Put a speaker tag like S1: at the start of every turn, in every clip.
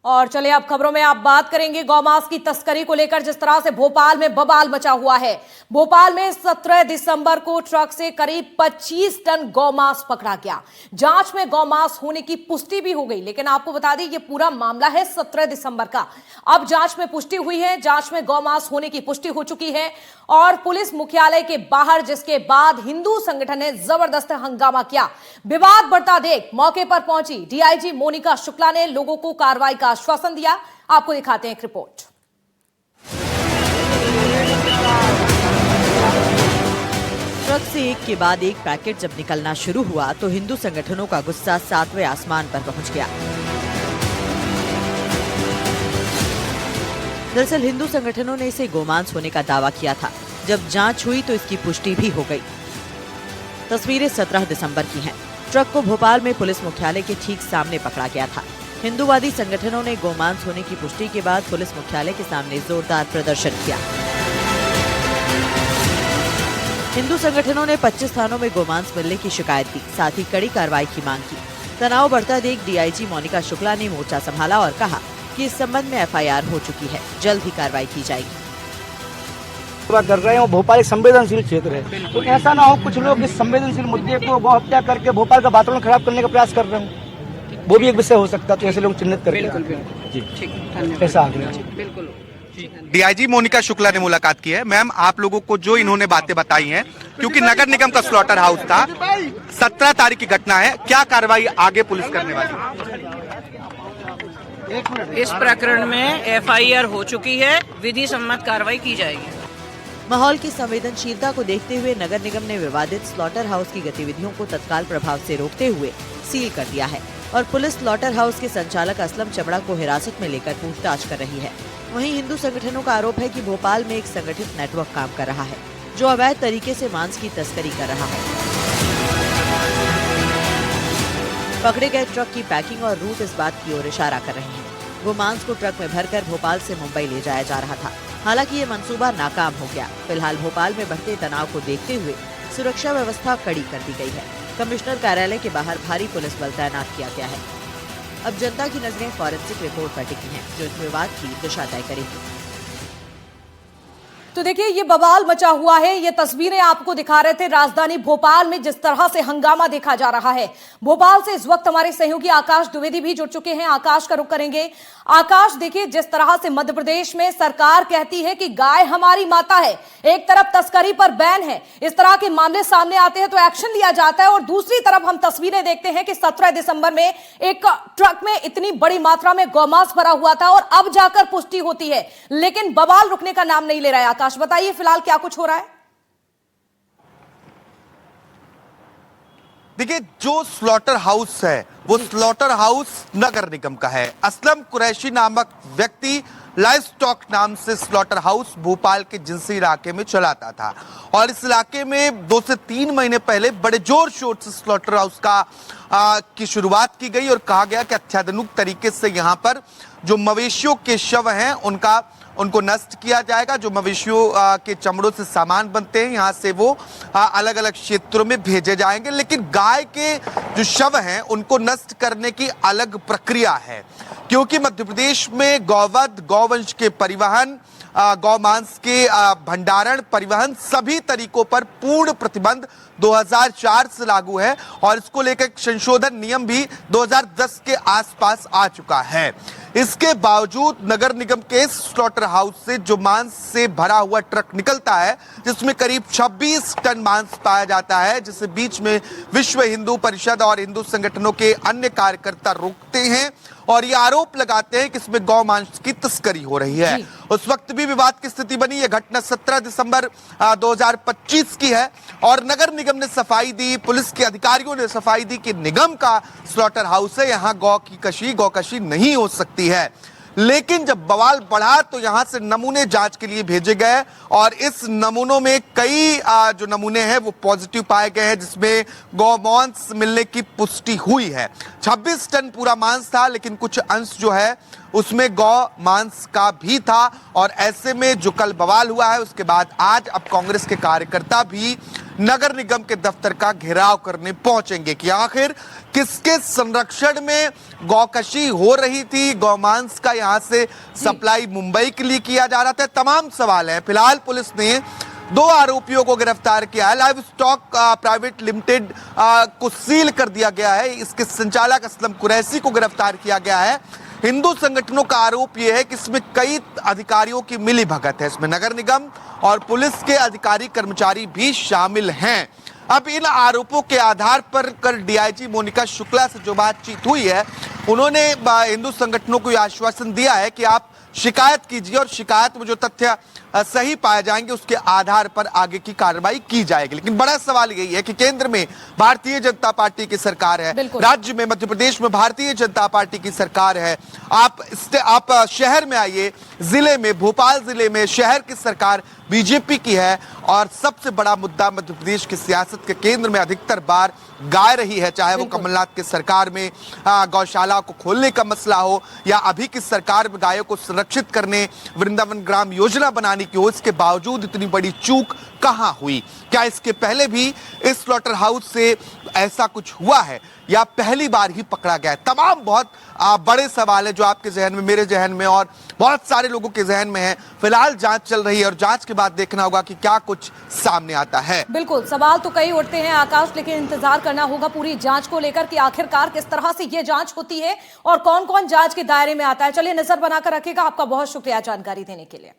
S1: और चले अब खबरों में आप बात करेंगे गौमांस की तस्करी को लेकर। जिस तरह से भोपाल में बवाल मचा हुआ है। भोपाल में 17 दिसंबर को ट्रक से करीब 25 टन गौमांस पकड़ा गया। जांच में गौमांस होने की पुष्टि भी हो गई, लेकिन आपको बता दें ये पूरा मामला है 17 दिसंबर का। अब जांच में पुष्टि हुई है, जांच में गौमांस होने की पुष्टि हो चुकी है और पुलिस मुख्यालय के बाहर, जिसके बाद हिंदू संगठन ने जबरदस्त हंगामा किया। विवाद बढ़ता देख मौके पर पहुंची डीआईजी मोनिका शुक्ला ने लोगों को कार्रवाई का आश्वासन दिया। आपको दिखाते हैं एक रिपोर्ट।
S2: ट्रक से एक के बाद एक पैकेट जब निकलना शुरू हुआ तो हिंदू संगठनों का गुस्सा 7वें आसमान पर पहुंच गया। दरअसल हिंदू संगठनों ने इसे गोमांस होने का दावा किया था। जब जांच हुई तो इसकी पुष्टि भी हो गई। तस्वीरें 17 दिसंबर की हैं। ट्रक को भोपाल में पुलिस मुख्यालय के ठीक सामने पकड़ा गया था। हिंदूवादी संगठनों ने गोमांस होने की पुष्टि के बाद पुलिस मुख्यालय के सामने जोरदार प्रदर्शन किया। हिंदू संगठनों ने 25 थानों में गोमांस मिलने की शिकायत दी, साथ ही कड़ी कार्रवाई की मांग की। तनाव बढ़ता देख डीआईजी मोनिका शुक्ला ने मोर्चा संभाला और कहा कि इस संबंध में एफआईआर हो चुकी है, जल्द ही कार्रवाई की जाएगी।
S3: कर रहे हैं भोपाल एक संवेदनशील क्षेत्र है, तो ऐसा ना हो कुछ लोग इस संवेदनशील मुद्दे को गौ हत्या करके भोपाल का वातावरण खराब करने का प्रयास कर रहे हैं। वो भी एक विषय हो सकता है, तो ऐसे लोग चिन्हित करके ऐसा आगे।
S4: डीआईजी मोनिका शुक्ला ने मुलाकात की है। मैम, आप लोगों को जो इन्होंने बातें बताई हैं, क्योंकि नगर निगम का स्लॉटर हाउस था, 17 तारीख की घटना है, क्या कार्रवाई आगे पुलिस करने वाली है?
S5: इस प्रकरण में एफआईआर हो चुकी है, विधि सम्मत कार्रवाई की जाएगी।
S2: माहौल की संवेदनशीलता को देखते हुए नगर निगम ने विवादित स्लॉटर हाउस की गतिविधियों को तत्काल प्रभाव से रोकते हुए सील कर दिया है और पुलिस स्लॉटर हाउस के संचालक असलम चमड़ा को हिरासत में लेकर पूछताछ कर रही है। वहीं हिंदू संगठनों का आरोप है कि भोपाल में एक संगठित नेटवर्क काम कर रहा है, जो अवैध तरीके से मांस की तस्करी कर रहा है। पकड़े गए ट्रक की पैकिंग और रूट इस बात की ओर इशारा कर रहे हैं। वो मांस को ट्रक में भरकर भोपाल से मुंबई ले जाया जा रहा था। हालांकि ये मंसूबा नाकाम हो गया। फिलहाल भोपाल में बढ़ते तनाव को देखते हुए सुरक्षा व्यवस्था कड़ी कर दी गई है। कमिश्नर कार्यालय के बाहर भारी पुलिस बल तैनात किया गया है। अब जनता की नजरें फॉरेंसिक रिपोर्ट पर टिकी हैं, जो इस विवाद की दिशा तय करेगी।
S1: तो देखिए ये बवाल मचा हुआ है। ये तस्वीरें आपको दिखा रहे थे राजधानी भोपाल में जिस तरह से हंगामा देखा जा रहा है। भोपाल से इस वक्त हमारे सहयोगी आकाश द्विवेदी भी जुड़ चुके हैं। आकाश का रुख करेंगे। आकाश, देखिए जिस तरह से मध्य प्रदेश में सरकार कहती है कि गाय हमारी माता है, एक तरफ तस्करी पर बैन है, इस तरह के मामले सामने आते हैं तो एक्शन लिया जाता है, और दूसरी तरफ हम तस्वीरें देखते हैं कि 17 दिसंबर में एक ट्रक में इतनी बड़ी मात्रा में गौमांस भरा हुआ था और अब जाकर पुष्टि होती है, लेकिन बवाल रुकने का नाम नहीं ले रहा है। आकाश, बताइए फिलहाल क्या कुछ हो रहा है?
S4: देखिए, जो स्लॉटर हाउस है वो स्लॉटर हाउस नगर निगम का है। असलम कुरैशी नामक व्यक्ति लाइव स्टॉक नाम से स्लॉटर हाउस भोपाल के जिंसी इलाके में चलाता था और इस इलाके में 2 से 3 महीने पहले बड़े जोर शोर से स्लॉटर हाउस की शुरुआत की गई और कहा गया कि अत्याधुनिक तरीके से यहां पर जो मवेशियों के शव हैं उनको नष्ट किया जाएगा। जो मवेशियों के चमड़ों से सामान बनते हैं, यहाँ से वो अलग अलग क्षेत्रों में भेजे जाएंगे, लेकिन गाय के जो शव हैं उनको नष्ट करने की अलग प्रक्रिया है, क्योंकि मध्य प्रदेश में गौवध, गौवंश के परिवहन, गौमांस के भंडारण, परिवहन सभी तरीकों पर पूर्ण प्रतिबंध 2004 से लागू है और इसको लेकर संशोधन नियम भी 2010 के आसपास आ चुका है। इसके बावजूद नगर निगम के स्लॉटर हाउस से जो मांस से भरा हुआ ट्रक निकलता है, जिसमें करीब 26 टन मांस पाया जाता है, जिसे बीच में विश्व हिंदू परिषद और हिंदू संगठनों के अन्य कार्यकर्ता रोकते हैं और ये आरोप लगाते हैं कि इसमें गौ मांस की तस्करी हो रही है। उस वक्त भी विवाद की स्थिति बनी। यह घटना 17 दिसंबर 2025 की है और नगर निगम ने सफाई दी, पुलिस के अधिकारियों ने सफाई दी कि निगम का स्लॉटर हाउस है, यहाँ गौकशी नहीं हो सकती है। लेकिन जब बवाल बढ़ा तो यहां से नमूने जांच के लिए भेजे गए और इस नमूनों में कई जो नमूने हैं वो पॉजिटिव पाए गए हैं, जिसमें गौ मांस मिलने की पुष्टि हुई है। 26 टन पूरा मांस था, लेकिन कुछ अंश जो है उसमें गौ मांस का भी था और ऐसे में जो कल बवाल हुआ है उसके बाद आज अब कांग्रेस के कार्यकर्ता भी नगर निगम के दफ्तर का घेराव करने पहुंचेंगे कि आखिर किसके संरक्षण में गौकशी हो रही थी, गौमांस का यहां से सप्लाई मुंबई के लिए किया जा रहा था। तमाम सवाल हैं। फिलहाल पुलिस ने 2 आरोपियों को गिरफ्तार किया है। लाइव स्टॉक प्राइवेट लिमिटेड को सील कर दिया गया है। इसके संचालक असलम कुरैशी को गिरफ्तार किया गया है। हिंदू संगठनों का आरोप यह है कि इसमें कई अधिकारियों की मिली भगत है। इसमें नगर निगम और पुलिस के अधिकारी कर्मचारी भी शामिल हैं। अब इन आरोपों के आधार पर कल डीआईजी मोनिका शुक्ला से जो बातचीत हुई है, उन्होंने हिंदू संगठनों को यह आश्वासन दिया है कि आप शिकायत कीजिए और शिकायत में जो तथ्य सही पाए जाएंगे उसके आधार पर आगे की कार्रवाई की जाएगी। लेकिन बड़ा सवाल यही है कि केंद्र में भारतीय जनता पार्टी की सरकार है, राज्य में मध्य प्रदेश में भारतीय जनता पार्टी की सरकार है। आप शहर में आइए, जिले में, भोपाल जिले में शहर की सरकार बीजेपी की है और सबसे बड़ा मुद्दा मध्य प्रदेश की सियासत के केंद्र में अधिकतर बार गाय रही है, चाहे वो कमलनाथ की सरकार में गौशाला को खोलने का मसला हो या अभी की सरकार में गायों को संरक्षित करने वृंदावन ग्राम योजना बनाने की हो। इसके बावजूद इतनी बड़ी चूक कहां हुई? क्या इसके पहले भी इस स्लॉटर हाउस से ऐसा कुछ हुआ है या पहली बार ही पकड़ा गया है? तमाम बहुत बड़े सवाल है जो आपके जहन में, मेरे जहन में और बहुत सारे लोगों के जहन में है। फिलहाल जांच चल रही है और जांच के बाद देखना होगा कि क्या कुछ सामने आता है।
S1: बिल्कुल, सवाल तो कई उठते हैं आकाश, लेकिन इंतजार करना होगा पूरी जांच को लेकर कि आखिरकार किस तरह से ये जांच होती है और कौन कौन जांच के दायरे में आता है। चलिए नजर बनाकर रखिएगा। आपका बहुत शुक्रिया जानकारी देने के लिए।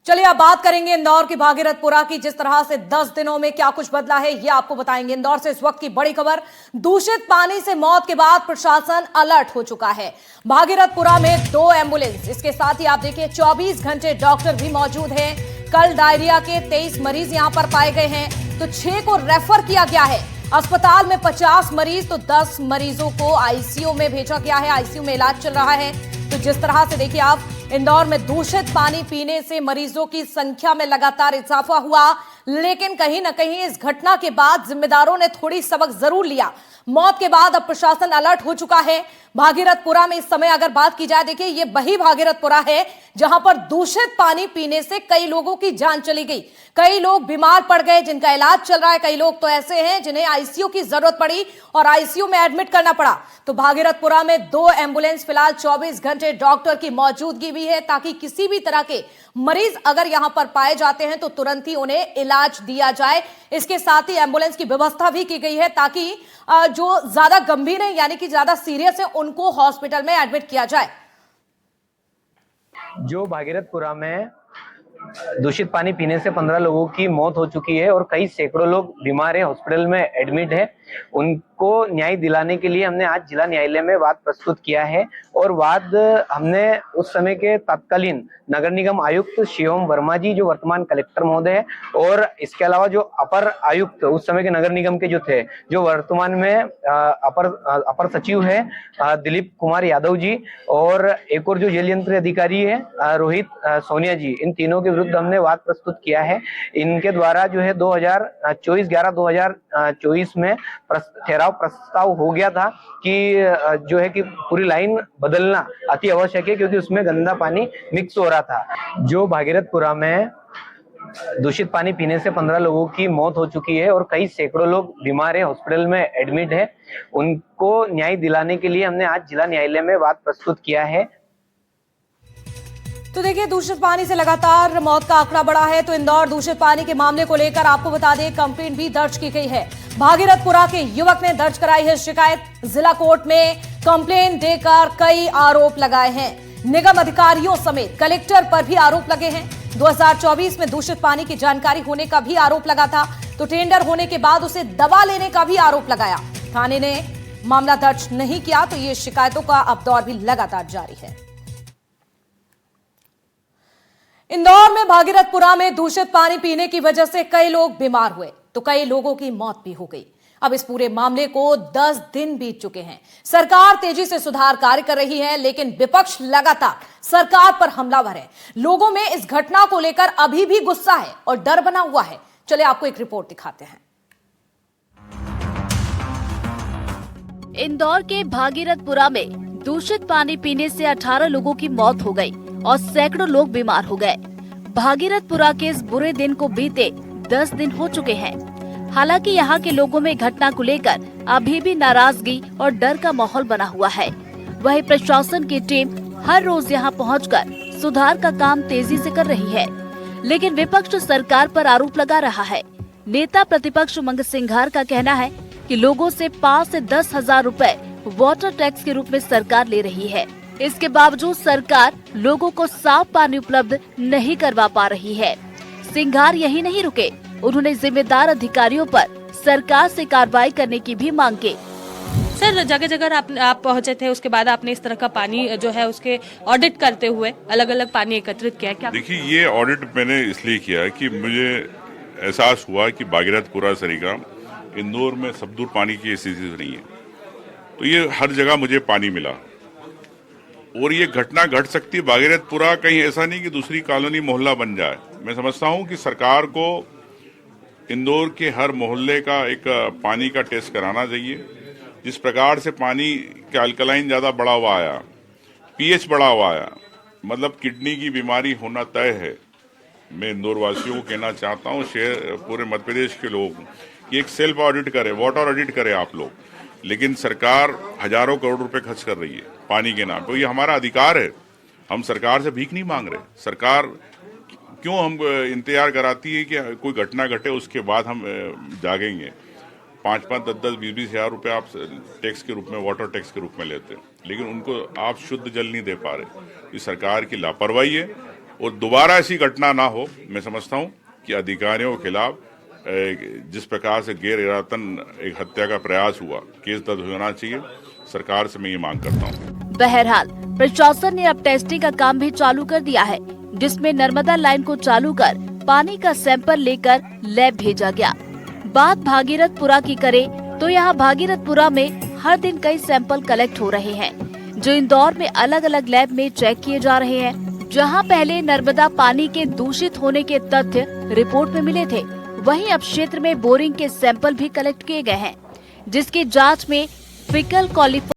S1: चलिए अब बात करेंगे इंदौर की भागीरथपुरा की। जिस तरह से 10 दिनों में क्या कुछ बदला है ये आपको बताएंगे। इंदौर से इस वक्त की बड़ी खबर, दूषित पानी से मौत के बाद प्रशासन अलर्ट हो चुका है। भागीरथपुरा में 2 एम्बुलेंस, इसके साथ ही आप देखिए 24 घंटे डॉक्टर भी मौजूद हैं। कल डायरिया के 23 मरीज यहां पर पाए गए हैं तो 6 को रेफर किया गया है। अस्पताल में 50 मरीज तो 10 मरीजों को आईसीयू में भेजा गया है। आईसीयू में इलाज चल रहा है। तो जिस तरह से देखिए आप, इंदौर में दूषित पानी पीने से मरीजों की संख्या में लगातार इजाफा हुआ, लेकिन कहीं ना कहीं इस घटना के बाद जिम्मेदारों ने थोड़ी सबक जरूर लिया। मौत के बाद अब प्रशासन अलर्ट हो चुका है। भागीरथपुरा में इस समय अगर बात की जाए, देखिए ये वही भागीरथपुरा है जहां पर दूषित पानी पीने से कई लोगों की जान चली गई, कई लोग बीमार पड़ गए जिनका इलाज चल रहा है, कई लोग तो ऐसे हैं जिन्हें आईसीयू की जरूरत पड़ी और आईसीयू में एडमिट करना पड़ा। तो भागीरथपुरा में 2 एम्बुलेंस, फिलहाल 24 घंटे डॉक्टर की मौजूदगी भी है ताकि किसी भी तरह के मरीज अगर यहां पर पाए जाते हैं तो तुरंत ही उन्हें इलाज दिया जाए। इसके साथ ही एम्बुलेंस की व्यवस्था भी की गई है ताकि जो ज्यादा गंभीर है यानी कि ज्यादा सीरियस है उनको हॉस्पिटल में एडमिट किया जाए।
S6: जो भागीरथपुरा में दूषित पानी पीने से 15 लोगों की मौत हो चुकी है और कई सैकड़ों लोग बीमार है, हॉस्पिटल में एडमिट है, उनको न्याय दिलाने के लिए हमने आज जिला न्यायालय में वाद प्रस्तुत किया है। और वाद हमने उस समय के तत्कालीन नगर निगम आयुक्त शिवम वर्मा जी, जो वर्तमान कलेक्टर महोदय है, और इसके अलावा जो अपर आयुक्त उस समय के नगर निगम के जो थे, जो वर्तमान में अपर सचिव है दिलीप कुमार यादव जी, और एक और जो जेल यंत्र अधिकारी है रोहित सोनिया जी, इन तीनों के विरुद्ध हमने वाद प्रस्तुत किया है। इनके द्वारा जो है 11/2024 में ठहराव प्रस्ताव हो गया था कि जो है कि पूरी लाइन बदलना अति आवश्यक है क्योंकि उसमें गंदा पानी मिक्स हो रहा था। जो भागीरथपुरा में दूषित पानी पीने से 15 लोगों की मौत हो चुकी है और कई सैकड़ों लोग बीमार है, हॉस्पिटल में एडमिट है, उनको न्याय दिलाने के लिए हमने आज जिला न्यायालय में वाद प्रस्तुत किया है।
S1: तो देखिए, दूषित पानी से लगातार मौत का आंकड़ा बढ़ा है। तो इंदौर दूषित पानी के मामले को लेकर आपको बता दें कंप्लेंट भी दर्ज की गई है। भागीरथपुरा के युवक ने दर्ज कराई है शिकायत। जिला कोर्ट में कंप्लेंट देकर कई आरोप लगाए हैं। निगम अधिकारियों समेत कलेक्टर पर भी आरोप लगे हैं। 2024 में दूषित पानी की जानकारी होने का भी आरोप लगा था, तो टेंडर होने के बाद उसे दबा लेने का भी आरोप लगाया। थाने ने मामला दर्ज नहीं किया, तो ये शिकायतों का अब दौर भी लगातार जारी है। इंदौर में भागीरथपुरा में दूषित पानी पीने की वजह से कई लोग बीमार हुए, तो कई लोगों की मौत भी हो गई। अब इस पूरे मामले को 10 दिन बीत चुके हैं। सरकार तेजी से सुधार कार्य कर रही है, लेकिन विपक्ष लगातार सरकार पर हमलावर है। लोगों में इस घटना को लेकर अभी भी गुस्सा है और डर बना हुआ है। चलिए आपको एक रिपोर्ट दिखाते हैं।
S7: इंदौर के भागीरथपुरा में दूषित पानी पीने से 18 लोगों की मौत हो गई और सैकड़ों लोग बीमार हो गए। भागीरथपुरा के इस बुरे दिन को बीते 10 दिन हो चुके हैं। हालांकि यहाँ के लोगों में घटना को लेकर अभी भी नाराजगी और डर का माहौल बना हुआ है। वहीं प्रशासन की टीम हर रोज यहाँ पहुंचकर सुधार का काम तेजी से कर रही है, लेकिन विपक्ष सरकार पर आरोप लगा रहा है। नेता प्रतिपक्ष मंगत सिंघार का कहना है कि लोगों से 5 से 10 हजार रुपए वाटर टैक्स के रूप में सरकार ले रही है। इसके बावजूद सरकार लोगों को साफ पानी उपलब्ध नहीं करवा पा रही है। सिंघार यही नहीं रुके, उन्होंने जिम्मेदार अधिकारियों पर सरकार से कार्रवाई करने की भी मांग की।
S8: सर, जगह जगह आप पहुंचे थे, उसके बाद आपने इस तरह का पानी जो है उसके ऑडिट करते हुए अलग अलग पानी एकत्रित किया। क्या
S9: देखिए, ये ऑडिट मैंने इसलिए किया कि मुझे एहसास हुआ कि भागीरथपुरा सरीगा इंदौर में सब दूर पानी की स्थिति नहीं है, तो ये हर जगह मुझे पानी मिला और ये घटना घट सकती है। भागीरथपुरा कहीं ऐसा नहीं कि दूसरी कॉलोनी मोहल्ला बन जाए। मैं समझता हूँ कि सरकार को इंदौर के हर मोहल्ले का एक पानी का टेस्ट कराना चाहिए। जिस प्रकार से पानी का अल्कलाइन ज़्यादा बढ़ा हुआ आया, पीएच बढ़ा हुआ आया, मतलब किडनी की बीमारी होना तय है। मैं इंदौर वासियों को कहना चाहता हूँ, शहर पूरे मध्य प्रदेश के लोग, कि एक सेल्फ ऑडिट करें, वाटर ऑडिट करें आप लोग। लेकिन सरकार हजारों करोड़ रुपए खर्च कर रही है पानी के नाम पे। ये हमारा अधिकार है, हम सरकार से भीख नहीं मांग रहे। सरकार क्यों हम इंतजार कराती है कि कोई घटना घटे उसके बाद हम जागेंगे। 5-5, 10-10, 20-20 हजार रुपए आप टैक्स के रूप में, वाटर टैक्स के रूप में लेते हैं, लेकिन उनको आप शुद्ध जल नहीं दे पा रहे। ये सरकार की लापरवाही है और दोबारा ऐसी घटना ना हो। मैं समझता हूँ कि अधिकारियों के खिलाफ जिस प्रकार से गैर इरादतन एक हत्या का प्रयास हुआ, केस दर्ज होना चाहिए। सरकार से मैं ये मांग करता हूँ।
S7: बहरहाल प्रशासन ने अब टेस्टिंग का काम भी चालू कर दिया है, जिसमें नर्मदा लाइन को चालू कर पानी का सैंपल लेकर लैब भेजा गया। बात भागीरथपुरा की करें तो यहाँ भागीरथपुरा में हर दिन कई सैंपल कलेक्ट हो रहे हैं, जो इंदौर में अलग अलग लैब में चेक किए जा रहे हैं। जहाँ पहले नर्मदा पानी के दूषित होने के तथ्य रिपोर्ट में मिले थे, वहीं अब क्षेत्र में बोरिंग के सैंपल भी कलेक्ट किए गए हैं, जिसकी जांच में फीकल कॉलिफॉर्म